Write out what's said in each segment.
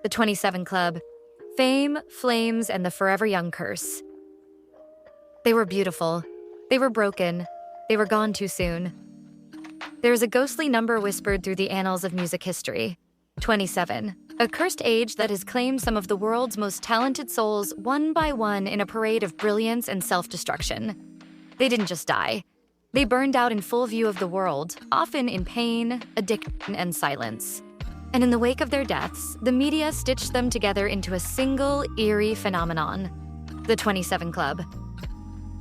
The 27 Club. Fame, flames, and the forever young curse. They were beautiful. They were broken. They were gone too soon. There is a ghostly number whispered through the annals of music history. 27. A cursed age that has claimed some of the world's most talented souls one by one in a parade of brilliance and self-destruction. They didn't just die. They burned out in full view of the world, often in pain, addiction, and silence. And in the wake of their deaths, the media stitched them together into a single, eerie phenomenon. The 27 Club.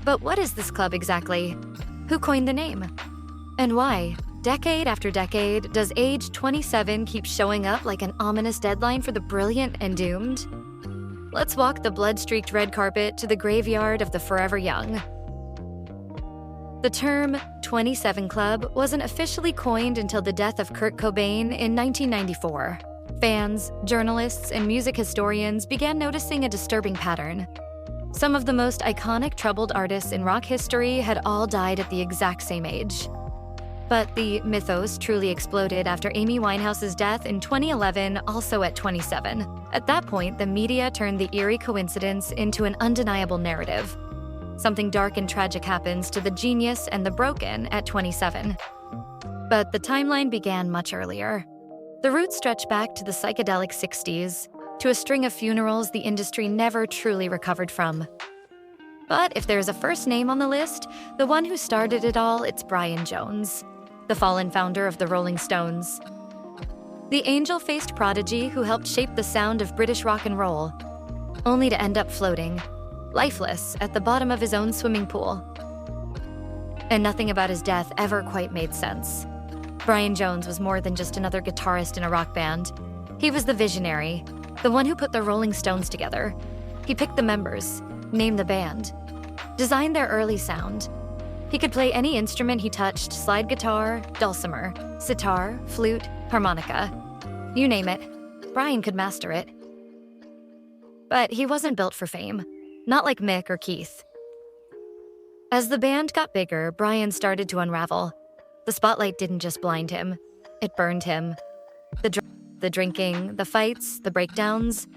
But what is this club exactly? Who coined the name? And why, decade after decade, does age 27 keep showing up like an ominous deadline for the brilliant and doomed? Let's walk the blood-streaked red carpet to the graveyard of the forever young. The term 27 Club wasn't officially coined until the death of Kurt Cobain in 1994. Fans, journalists, and music historians began noticing a disturbing pattern. Some of the most iconic troubled artists in rock history had all died at the exact same age. But the mythos truly exploded after Amy Winehouse's death in 2011, also at 27. At that point, the media turned the eerie coincidence into an undeniable narrative. Something dark and tragic happens to the genius and the broken at 27. But the timeline began much earlier. The roots stretch back to the psychedelic 60s, to a string of funerals the industry never truly recovered from. But if there's a first name on the list, the one who started it all, it's Brian Jones, the fallen founder of the Rolling Stones. The angel-faced prodigy who helped shape the sound of British rock and roll, only to end up floating, lifeless, at the bottom of his own swimming pool. And nothing about his death ever quite made sense. Brian Jones was more than just another guitarist in a rock band. He was the visionary, the one who put the Rolling Stones together. He picked the members, named the band, designed their early sound. He could play any instrument he touched: slide guitar, dulcimer, sitar, flute, harmonica. You name it, Brian could master it. But he wasn't built for fame. Not like Mick or Keith. As the band got bigger, Brian started to unravel. The spotlight didn't just blind him, it burned him. The drinking, the fights, the breakdowns,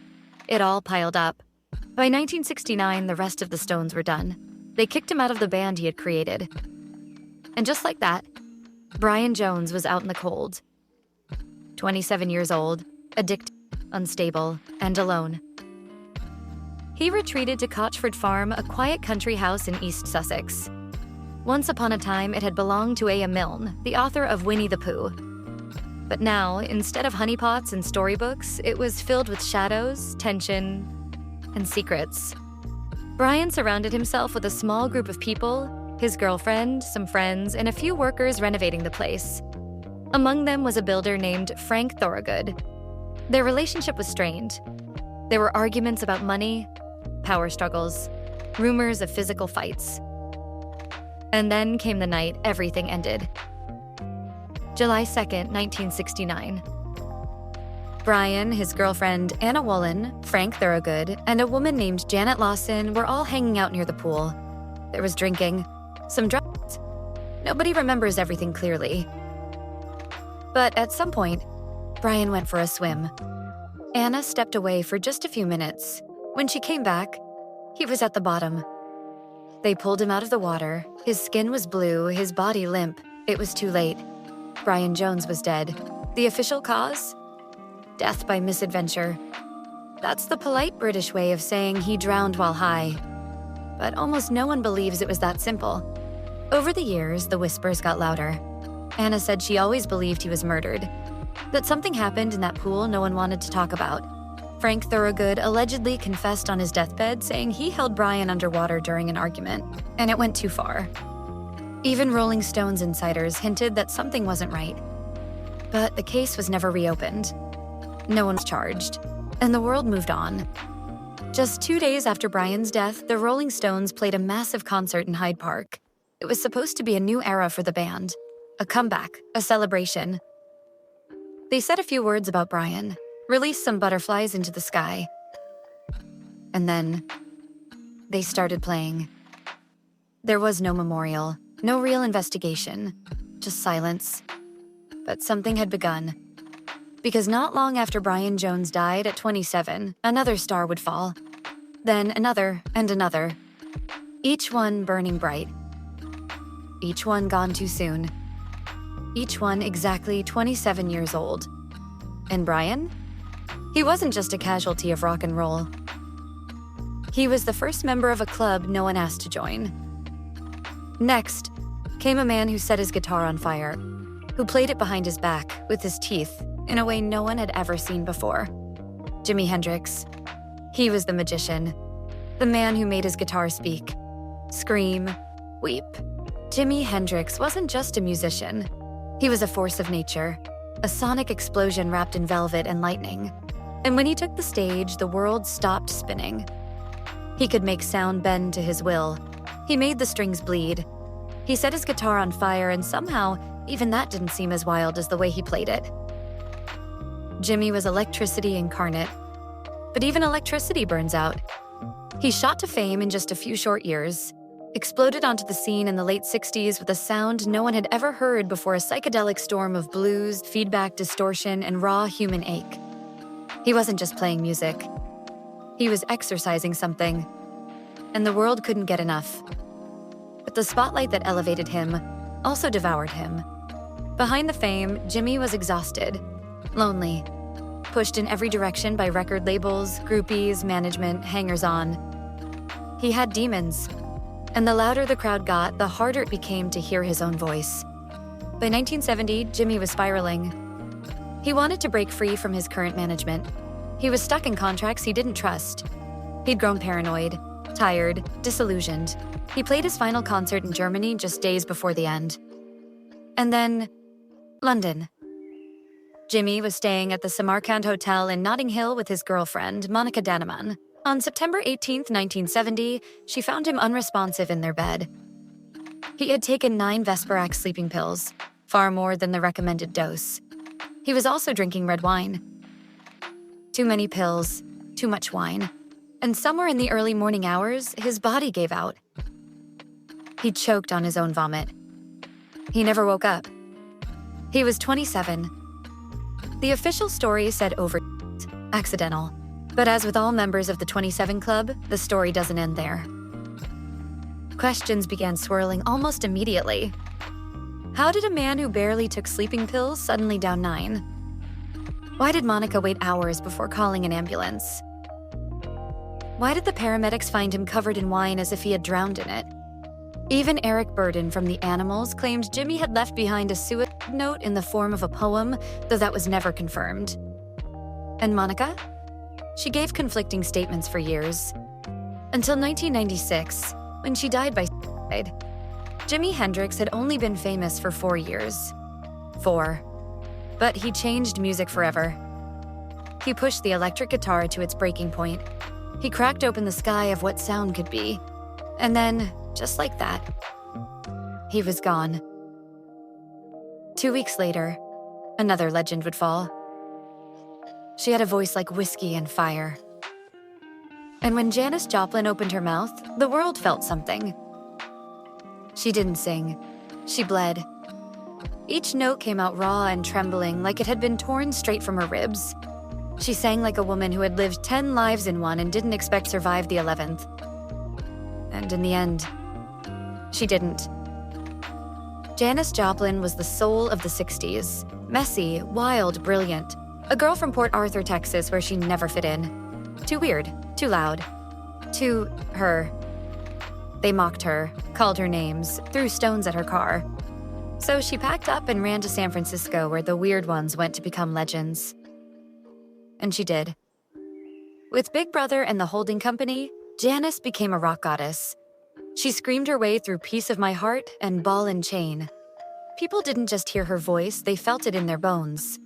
it all piled up. By 1969, the rest of the Stones were done. They kicked him out of the band he had created. And just like that, Brian Jones was out in the cold. 27 years old, addicted, unstable, and alone. He retreated to Cochford Farm, a quiet country house in East Sussex. Once upon a time, it had belonged to A.M. Milne, the author of Winnie the Pooh. But now, instead of honeypots and storybooks, it was filled with shadows, tension, and secrets. Brian surrounded himself with a small group of people, his girlfriend, some friends, and a few workers renovating the place. Among them was a builder named Frank Thorogood. Their relationship was strained. There were arguments about money, power struggles, rumors of physical fights. And then came the night everything ended. July 2nd, 1969. Brian, his girlfriend Anna Woolen, Frank Thorogood, and a woman named Janet Lawson were all hanging out near the pool. There was drinking, some drugs. Nobody remembers everything clearly. But at some point, Brian went for a swim. Anna stepped away for just a few minutes. When she came back, he was at the bottom. They pulled him out of the water. His skin was blue, his body limp. It was too late. Brian Jones was dead. The official cause? Death by misadventure. That's the polite British way of saying he drowned while high. But almost no one believes it was that simple. Over the years, the whispers got louder. Anna said she always believed he was murdered. That something happened in that pool no one wanted to talk about. Frank Thorogood allegedly confessed on his deathbed, saying he held Brian underwater during an argument, and it went too far. Even Rolling Stones insiders hinted that something wasn't right. But the case was never reopened. No one was charged, and the world moved on. Just 2 days after Brian's death, the Rolling Stones played a massive concert in Hyde Park. It was supposed to be a new era for the band, a comeback, a celebration. They said a few words about Brian, released some butterflies into the sky. And then, they started playing. There was no memorial, no real investigation, just silence. But something had begun. Because not long after Brian Jones died at 27, another star would fall. Then another and another. Each one burning bright. Each one gone too soon. Each one exactly 27 years old. And Brian? He wasn't just a casualty of rock and roll. He was the first member of a club no one asked to join. Next came a man who set his guitar on fire, who played it behind his back with his teeth in a way no one had ever seen before. Jimi Hendrix. He was the magician, the man who made his guitar speak, scream, weep. Jimi Hendrix wasn't just a musician. He was a force of nature, a sonic explosion wrapped in velvet and lightning. And when he took the stage, the world stopped spinning. He could make sound bend to his will. He made the strings bleed. He set his guitar on fire, and somehow, even that didn't seem as wild as the way he played it. Jimi was electricity incarnate. But even electricity burns out. He shot to fame in just a few short years, exploded onto the scene in the late 60s with a sound no one had ever heard before, a psychedelic storm of blues, feedback, distortion, and raw human ache. He wasn't just playing music. He was exercising something, and the world couldn't get enough. But the spotlight that elevated him also devoured him. Behind the fame, Jimi was exhausted, lonely, pushed in every direction by record labels, groupies, management, hangers-on. He had demons, and the louder the crowd got, the harder it became to hear his own voice. By 1970, Jimi was spiraling. He wanted to break free from his current management. He was stuck in contracts he didn't trust. He'd grown paranoid, tired, disillusioned. He played his final concert in Germany just days before the end. And then, London. Jimi was staying at the Samarkand Hotel in Notting Hill with his girlfriend, Monica Dannemann. On September 18, 1970, she found him unresponsive in their bed. He had taken 9 Vesperax sleeping pills, far more than the recommended dose. He was also drinking red wine. Too many pills, too much wine. And somewhere in the early morning hours, his body gave out. He choked on his own vomit. He never woke up. He was 27. The official story said accidental. But as with all members of the 27 Club, the story doesn't end there. Questions began swirling almost immediately. How did a man who barely took sleeping pills suddenly down 9? Why did Monica wait hours before calling an ambulance? Why did the paramedics find him covered in wine as if he had drowned in it? Even Eric Burden from The Animals claimed Jimi had left behind a suicide note in the form of a poem, though that was never confirmed. And Monica? She gave conflicting statements for years. Until 1996, when she died by suicide. Jimi Hendrix had only been famous for 4 years. 4. But he changed music forever. He pushed the electric guitar to its breaking point. He cracked open the sky of what sound could be. And then, just like that, he was gone. 2 weeks later, another legend would fall. She had a voice like whiskey and fire. And when Janis Joplin opened her mouth, the world felt something. She didn't sing. She bled. Each note came out raw and trembling, like it had been torn straight from her ribs. She sang like a woman who had lived 10 lives in one and didn't expect to survive the 11th. And in the end, she didn't. Janis Joplin was the soul of the 60s. Messy, wild, brilliant. A girl from Port Arthur, Texas, where she never fit in. Too weird, too loud. Too her. They mocked her, called her names, threw stones at her car. So she packed up and ran to San Francisco, where the weird ones went to become legends. And she did. With Big Brother and the holding company, Janis became a rock goddess. She screamed her way through Piece of My Heart and Ball and Chain. People didn't just hear her voice, they felt it in their bones.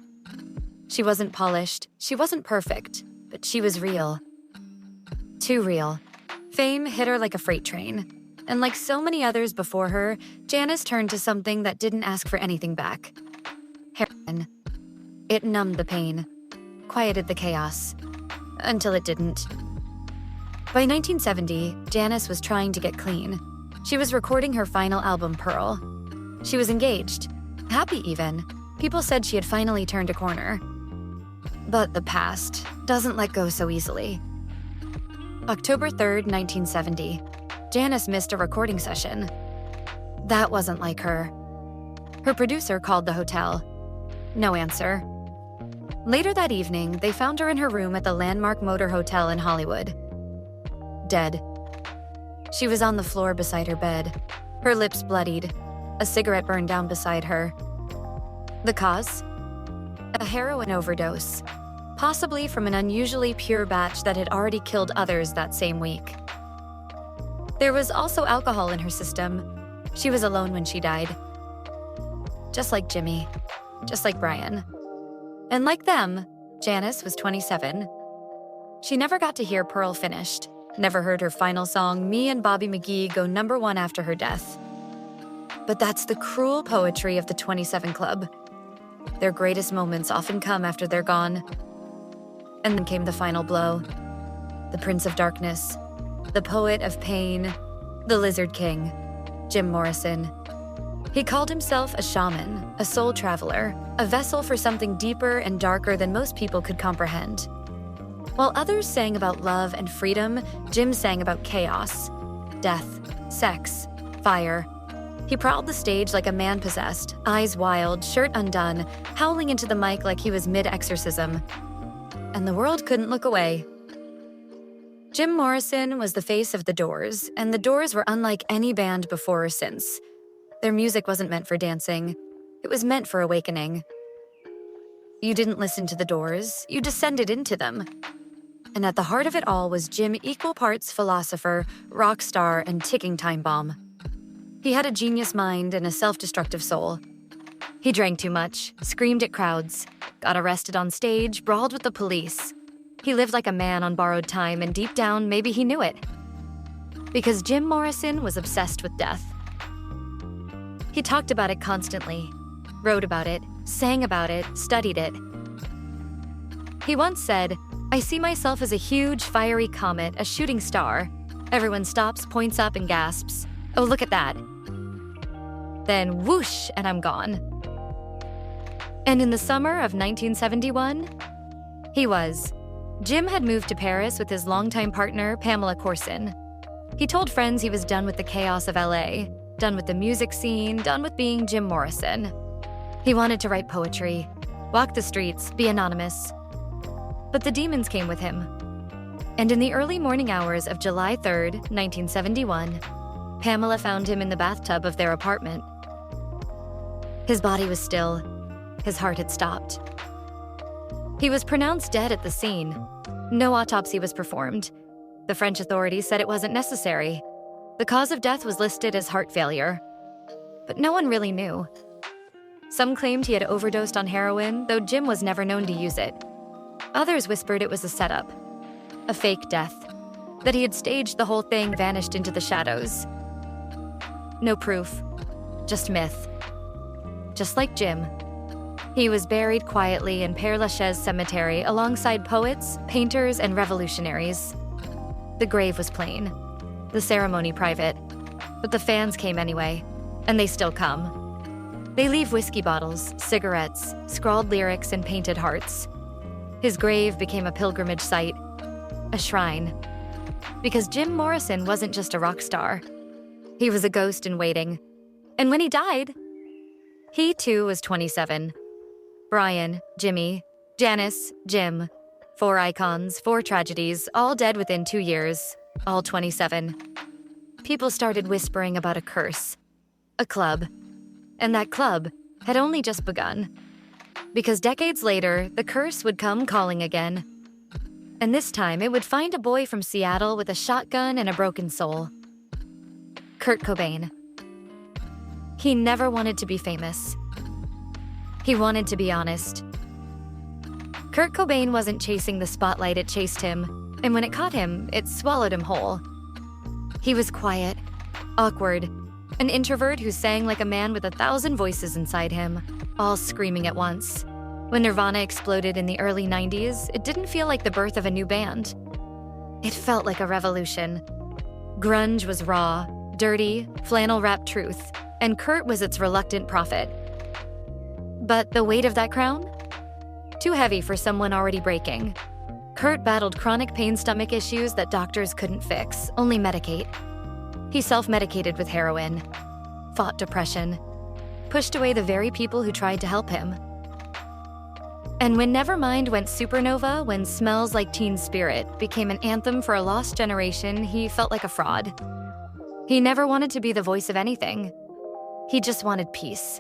She wasn't polished, she wasn't perfect, but she was real. Too real. Fame hit her like a freight train. And like so many others before her, Janis turned to something that didn't ask for anything back. Heroin. It numbed the pain, quieted the chaos, until it didn't. By 1970, Janis was trying to get clean. She was recording her final album, Pearl. She was engaged, happy even. People said she had finally turned a corner. But the past doesn't let go so easily. October 3rd, 1970. Janis missed a recording session. That wasn't like her. Her producer called the hotel. No answer. Later that evening, they found her in her room at the Landmark Motor Hotel in Hollywood. Dead. She was on the floor beside her bed, her lips bloodied, a cigarette burned down beside her. The cause? A heroin overdose, possibly from an unusually pure batch that had already killed others that same week. There was also alcohol in her system. She was alone when she died. Just like Jimmy, just like Brian. And like them, Janis was 27. She never got to hear Pearl finished, never heard her final song, Me and Bobby McGee, go #1 after her death. But that's the cruel poetry of the 27 Club. Their greatest moments often come after they're gone. And then came the final blow. The Prince of Darkness, the poet of pain, the Lizard King, Jim Morrison. He called himself a shaman, a soul traveler, a vessel for something deeper and darker than most people could comprehend. While others sang about love and freedom, Jim sang about chaos, death, sex, fire. He prowled the stage like a man possessed, eyes wild, shirt undone, howling into the mic like he was mid-exorcism. And the world couldn't look away. Jim Morrison was the face of the Doors, and the Doors were unlike any band before or since. Their music wasn't meant for dancing. It was meant for awakening. You didn't listen to the Doors, you descended into them. And at the heart of it all was Jim, equal parts philosopher, rock star, and ticking time bomb. He had a genius mind and a self-destructive soul. He drank too much, screamed at crowds, got arrested on stage, brawled with the police. He lived like a man on borrowed time, and deep down, maybe he knew it. Because Jim Morrison was obsessed with death. He talked about it constantly, wrote about it, sang about it, studied it. He once said, "I see myself as a huge, fiery comet, a shooting star. Everyone stops, points up, and gasps. Oh, look at that." Then whoosh, and I'm gone. And in the summer of 1971, he was. Jim had moved to Paris with his longtime partner, Pamela Corson. He told friends he was done with the chaos of LA, done with the music scene, done with being Jim Morrison. He wanted to write poetry, walk the streets, be anonymous. But the demons came with him. And in the early morning hours of July 3rd, 1971, Pamela found him in the bathtub of their apartment. His body was still. His heart had stopped. He was pronounced dead at the scene. No autopsy was performed. The French authorities said it wasn't necessary. The cause of death was listed as heart failure. But no one really knew. Some claimed he had overdosed on heroin, though Jim was never known to use it. Others whispered it was a setup, a fake death, that he had staged the whole thing, vanished into the shadows. No proof, just myth. Just like Jim. He was buried quietly in Père Lachaise Cemetery alongside poets, painters, and revolutionaries. The grave was plain, the ceremony private, but the fans came anyway, and they still come. They leave whiskey bottles, cigarettes, scrawled lyrics, and painted hearts. His grave became a pilgrimage site, a shrine. Because Jim Morrison wasn't just a rock star. He was a ghost in waiting. And when he died, he too was 27. Brian, Jimmy, Janis, Jim. 4 icons, 4 tragedies, all dead within 2 years, all 27. People started whispering about a curse, a club. And that club had only just begun. Because decades later, the curse would come calling again. And this time, it would find a boy from Seattle with a shotgun and a broken soul. Kurt Cobain. He never wanted to be famous. He wanted to be honest. Kurt Cobain wasn't chasing the spotlight, it chased him. And when it caught him, it swallowed him whole. He was quiet, awkward, an introvert who sang like a man with 1,000 voices inside him, all screaming at once. When Nirvana exploded in the early 90s, it didn't feel like the birth of a new band. It felt like a revolution. Grunge was raw, dirty, flannel-wrapped truth, and Kurt was its reluctant prophet. But the weight of that crown? Too heavy for someone already breaking. Kurt battled chronic pain stomach issues that doctors couldn't fix, only medicate. He self-medicated with heroin, fought depression, pushed away the very people who tried to help him. And when Nevermind went supernova, when Smells Like Teen Spirit became an anthem for a lost generation, he felt like a fraud. He never wanted to be the voice of anything. He just wanted peace.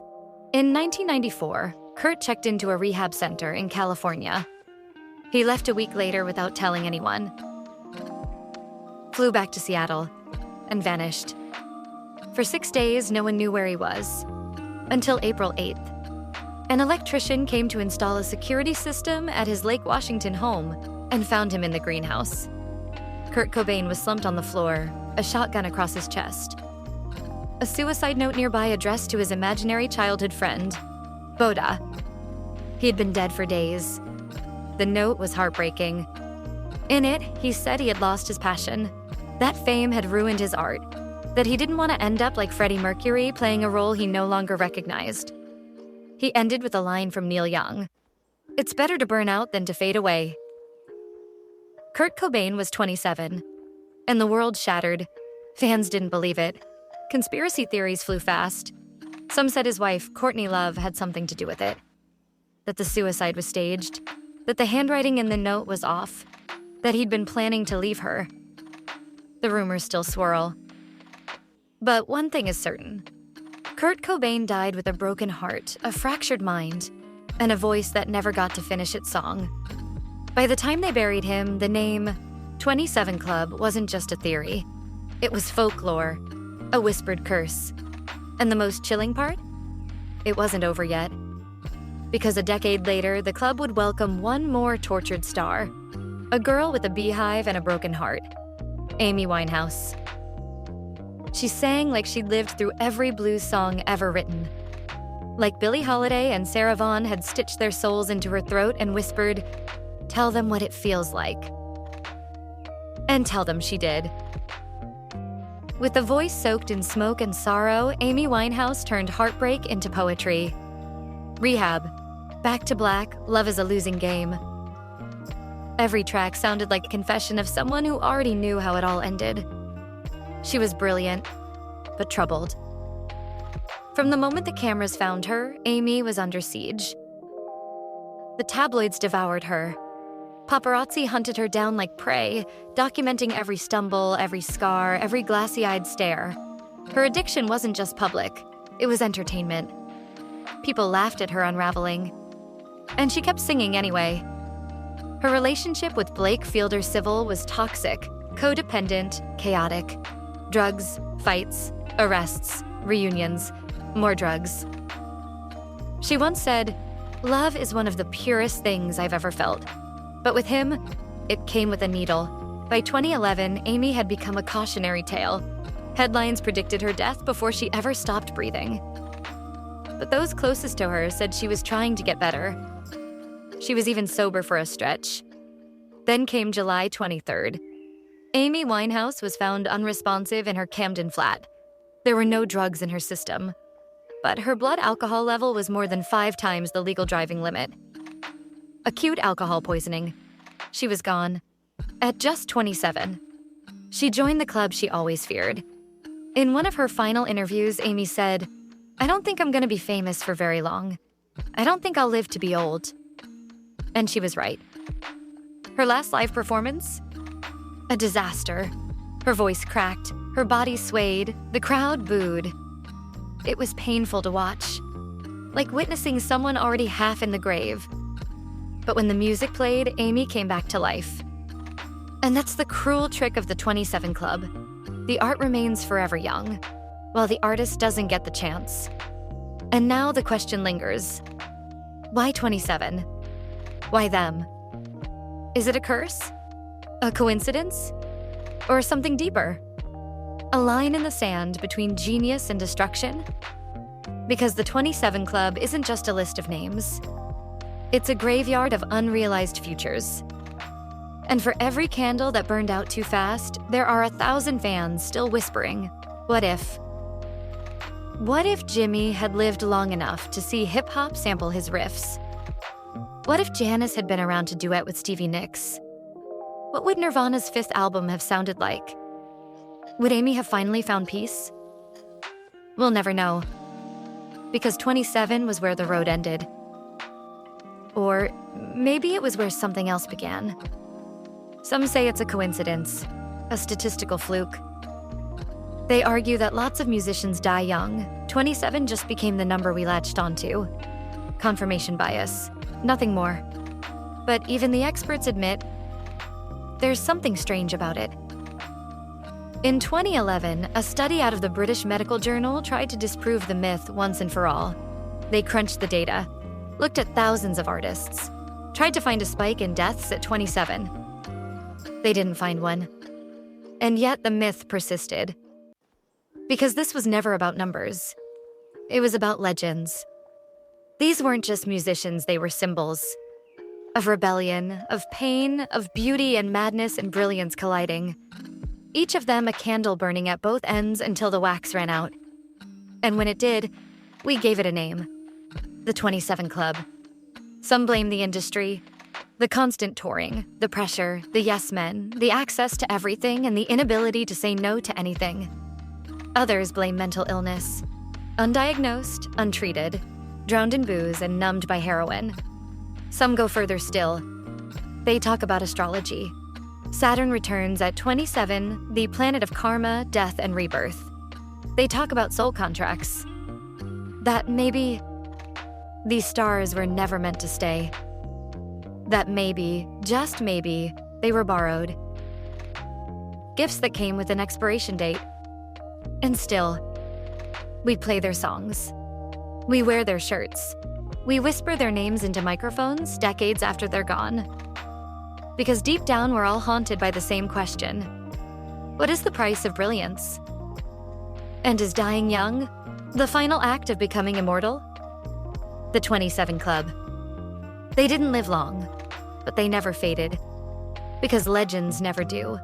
In 1994, Kurt checked into a rehab center in California. He left a week later without telling anyone. Flew back to Seattle and vanished. For 6 days, no one knew where he was. Until April 8th. An electrician came to install a security system at his Lake Washington home and found him in the greenhouse. Kurt Cobain was slumped on the floor, a shotgun across his chest. A suicide note nearby addressed to his imaginary childhood friend, Boda. He had been dead for days. The note was heartbreaking. In it, he said he had lost his passion, that fame had ruined his art, that he didn't want to end up like Freddie Mercury playing a role he no longer recognized. He ended with a line from Neil Young, "It's better to burn out than to fade away." Kurt Cobain was 27, and the world shattered. Fans didn't believe it. Conspiracy theories flew fast. Some said his wife, Courtney Love, had something to do with it, that the suicide was staged, that the handwriting in the note was off, that he'd been planning to leave her. The rumors still swirl. But one thing is certain. Kurt Cobain died with a broken heart, a fractured mind, and a voice that never got to finish its song. By the time they buried him, the name 27 Club wasn't just a theory. It was folklore, a whispered curse. And the most chilling part? It wasn't over yet. Because a decade later, the club would welcome one more tortured star, a girl with a beehive and a broken heart, Amy Winehouse. She sang like she'd lived through every blues song ever written. Like Billie Holiday and Sarah Vaughan had stitched their souls into her throat and whispered, "Tell them what it feels like." And tell them she did. With a voice soaked in smoke and sorrow, Amy Winehouse turned heartbreak into poetry. Rehab, Back to Black, Love is a Losing Game. Every track sounded like a confession of someone who already knew how it all ended. She was brilliant, but troubled. From the moment the cameras found her, Amy was under siege. The tabloids devoured her. Paparazzi hunted her down like prey, documenting every stumble, every scar, every glassy-eyed stare. Her addiction wasn't just public, it was entertainment. People laughed at her unraveling. And she kept singing anyway. Her relationship with Blake Fielder Civil was toxic, codependent, chaotic. Drugs, fights, arrests, reunions, more drugs. She once said, "Love is one of the purest things I've ever felt." But with him, it came with a needle. By 2011, Amy had become a cautionary tale. Headlines predicted her death before she ever stopped breathing. But those closest to her said she was trying to get better. She was even sober for a stretch. Then came July 23rd. Amy Winehouse was found unresponsive in her Camden flat. There were no drugs in her system, but her blood alcohol level was more than 5 times the legal driving limit. Acute alcohol poisoning. She was gone. At just 27. She joined the club she always feared. In one of her final interviews, Amy said, "I don't think I'm going to be famous for very long. I don't think I'll live to be old." And she was right. Her last live performance? A disaster. Her voice cracked, her body swayed, the crowd booed. It was painful to watch, like witnessing someone already half in the grave. But when the music played, Amy came back to life. And that's the cruel trick of the 27 Club. The art remains forever young, while the artist doesn't get the chance. And now the question lingers. Why 27? Why them? Is it a curse? A coincidence? Or something deeper? A line in the sand between genius and destruction? Because the 27 Club isn't just a list of names. It's a graveyard of unrealized futures. And for every candle that burned out too fast, there are 1,000 fans still whispering, what if? What if Jimmy had lived long enough to see hip-hop sample his riffs? What if Janis had been around to duet with Stevie Nicks? What would Nirvana's fifth album have sounded like? Would Amy have finally found peace? We'll never know. Because 27 was where the road ended. Or maybe it was where something else began. Some say it's a coincidence, a statistical fluke. They argue that lots of musicians die young. 27 just became the number we latched onto. Confirmation bias, nothing more. But even the experts admit there's something strange about it. In 2011, a study out of the British Medical Journal tried to disprove the myth once and for all. They crunched the data, looked at thousands of artists, tried to find a spike in deaths at 27. They didn't find one. And yet the myth persisted. Because this was never about numbers. It was about legends. These weren't just musicians, they were symbols. Of rebellion, of pain, of beauty and madness and brilliance colliding. Each of them a candle burning at both ends until the wax ran out. And when it did, we gave it a name. The 27 Club. Some blame the industry. The constant touring, the pressure, the yes men, the access to everything, and the inability to say no to anything. Others blame mental illness. Undiagnosed, untreated, drowned in booze and numbed by heroin. Some go further still. They talk about astrology. Saturn returns at 27, the planet of karma, death, and rebirth. They talk about soul contracts. That maybe these stars were never meant to stay. That maybe, just maybe, they were borrowed. Gifts that came with an expiration date. And still, we play their songs. We wear their shirts. We whisper their names into microphones decades after they're gone. Because deep down, we're all haunted by the same question. What is the price of brilliance? And is dying young the final act of becoming immortal? The 27 Club. They didn't live long, but they never faded. Because legends never do.